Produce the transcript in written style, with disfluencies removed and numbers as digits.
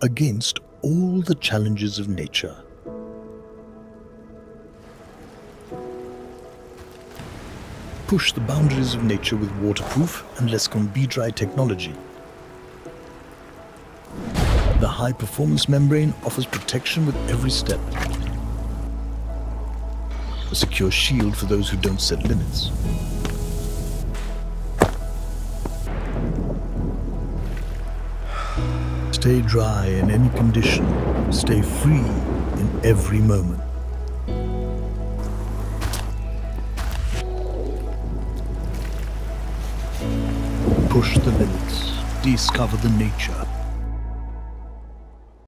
against all the challenges of nature. Push the boundaries of nature with waterproof and less be-dry technology. The high-performance membrane offers protection with every step. A secure shield for those who don't set limits. Stay dry in any condition. Stay free in every moment. Push the limits. Discover the nature.